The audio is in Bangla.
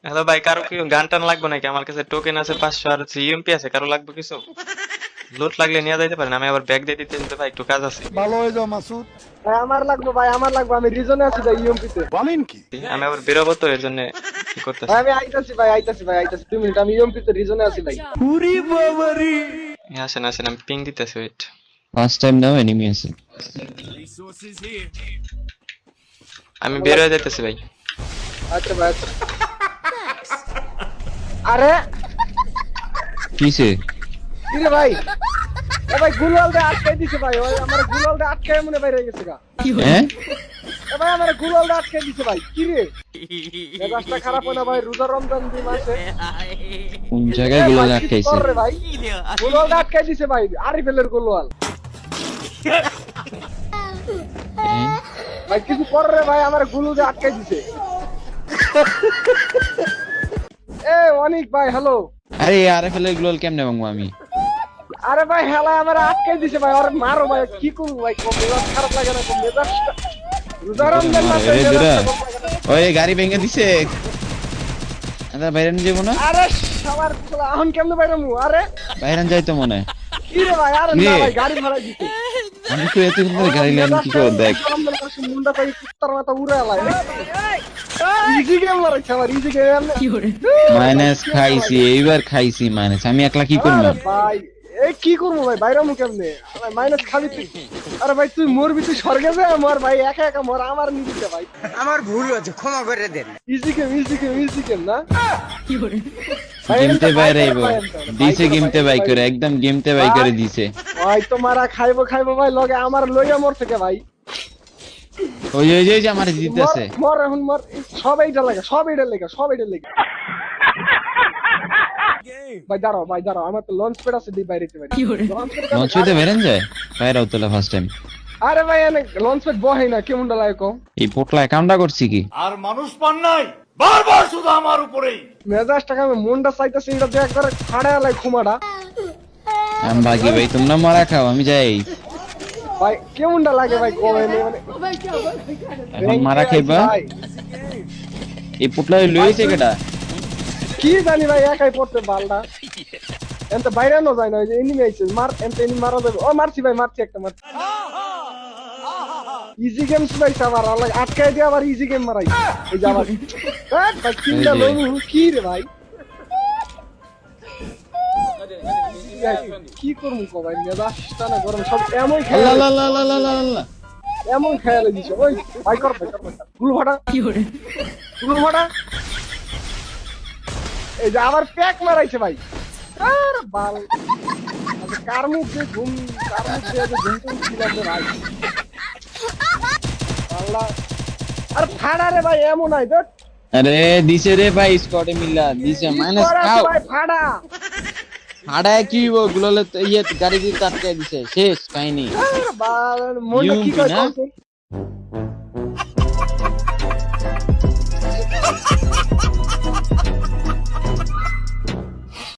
হ্যালো ভাই, কারো কি গান টান লাগবে নাকি? আমার কাছে টোকেন আছে 500 আর ইউএমপি আছে, কারো লাগবে কিছু? লুট লাগলে নিয়ে যাইতে পারেন, আমি আবার ব্যাগ দিয়ে দিতে কিন্তু ভাই একটু কাজ আছে। ভালো হয়ে যাও মাসুদ। ভাই আমার লাগবে, ভাই আমার লাগবে, আমি রিজনে আছি ভাই ইউএমপি তে। বলেন কি? আমি আবার বেরোবো তো, এর জন্য কি ভাই করতেছি। আমি আইতাছি ভাই, আইতাছি ভাই, আইতাছি 2 মিনিট, আমি ইউএমপি তে রিজনে আছি ভাই। আসেন আসেন, আমি পিং দিতেছি, ওয়েট। ফার্স্ট টাইম নাও এনিমি আছে। আমি বের হয়ে যাইতেছি ভাই। আচ্ছা ভাই আচ্ছা। আরে কিসে? কি রে ভাই, এ ভাই গুলাল দে আটকাই দিছে ভাই, ওই আমার গুলাল দে আটকাই মনে বাইরে গেছে গা। হ্যাঁ এ ভাই আমার গুলাল দে আটকাই দিছে ভাই, কি রে মেজাজটা খারাপ হয় না ভাই, রোজা রমজান দিন আছে। কোন জায়গায় গুলো আটকাইছে? রে ভাই গুলাল দে আটকাই দিছে ভাই, আরিফেলের গুলাল হ্যাঁ? ভাই, কিছু কর রে ভাই, আমার গুলো দে আটকাই দিছে। এ অনিক ভাই হ্যালো। আরে আরএফএল এর গ্লোল কেমনে ভাঙবো আমি? আরে ভাই হেলা আমার আটকাই দিছে ভাই, আর মারো ভাই, কি করবো ভাই, কম মেজাজ খারাপ লাগে না, কম মেজাজটা রোজা রমজান মাসে আরে মেজাজটা দুরা, কম লাগে না। ওই গাড়ি ভেঙে দিছে। আমরা বাইরে নিয়ে যাবো না? আরে সবার পোলা এখন কেমনে বাইরে মু, আরে বাইরে যাই তো মনে হয়। কি রে ভাই, আরে না ভাই গাড়ি ভাড়া দিতে আমি তো এত সুন্দর গাড়ি লাইন কি করে দেখ। মুন্ডা পাই কুত্তার মাথা উড়ে আলাই। ইজি গেম মারাইছে আমার, ইজি গেম মাইনাস খাইছি, এইবার খাইছি মাইনাস। আমি একলা কি করবো? ভাই এই কি করবো ভাই, বাইরে মু কেমনে মাইনাস খাবি তুই? আরে ভাই তুই মরবি, তুই স্বর্গে যা মর ভাই, একা একা মর, আমার নিদিতে ভাই, আমার ভুল হয়েছে, ক্ষমা করে দেন। Easy game easy game easy game না। গেমতে বাইরে আইব দিছে, গেমতে বাই করে একদম গেমতে বাই করে দিছে। ভাই তো মারা খাইবো খাইবো ভাই, লগে আমার লইয়া মর থেকে ভাই, ওই ওই যে আমার জিতেছে। মর এখন মর, সব এইটা লাগে, সব এইটা লেগে, সব এইটা লেগে। ভাই দাঁড়াও ভাই দাঁড়াও, আমার তো লঞ্চ প্যাড আছে, দিই বাইরে ভাই লঞ্চ হইতে বেরেন যায় বাইরে আউতলা ফার্স্ট টাইম। আরে ভাই এনে লঞ্চ প্যাড বহে না, কেমনটা লাগে কম? এই পোটলা অ্যাকাউন্টটা করছি কি? আর মানুষ পান নাই, বারবার শুধু আমার উপরেই। মেজাজটাকে আমি মনটা চাইতেছি, এটা দিয়ে একবারে ফাড়ে আলাই খুমাটা। আমি বাকি ভাই, তোমরা মারা খাও, আমি যাই। ভাই কেমনটা লাগে ভাই কম এনে মানে এখন মারা খাইবা। ভাই, এই পোটলা লইছে কেটা? কি জানি ভাই, একাই পড়তে বালটা এনতে বাইরে নো যায় না, ওই যে এনিমি আইছে মার, এনতে এনিমি মারা যাবে। ও মারছি ভাই, মারছি একটা মারছি। ইজি গেম শুনাইছে আমার, আল্লাহ আটকাই দিয়ে আবার ইজি গেম মারাই। এই যে আমার ভাই কিনটা এই যে। লইমু কি রে ভাই, কি করবো কো ভাই, মেজাজটা না গরম, সব এমন খেলা আল্লাহ আল্লাহ আল্লাহ আল্লাহ আল্লাহ। এমন খেয়ালে দিছে। ওই ভাই কর ভাই, গুলো ফাটা গুলো ফাটা। এই যে আবার প্যাক মারাইছে ভাই, আর বাল কার মুখ দিয়ে ঘুম, কার মুখ দিয়ে ঘুম ছিলাম রে ভাই আল্লাহ। আর ফাড়া রে ভাই, এমন নাই দেখ আরে দিছে রে ভাই, স্কোয়াডে মিলা দিছে মাইনাস খাও। ভাই ফাড়া। হাড়ায় কি ও গুলোলে ইয়ে গাড়ি দিয়ে আটকায় দিছে, শেষ কাহিনী। আর বাল মনটা কি ইউএমপি করে না? কইছে?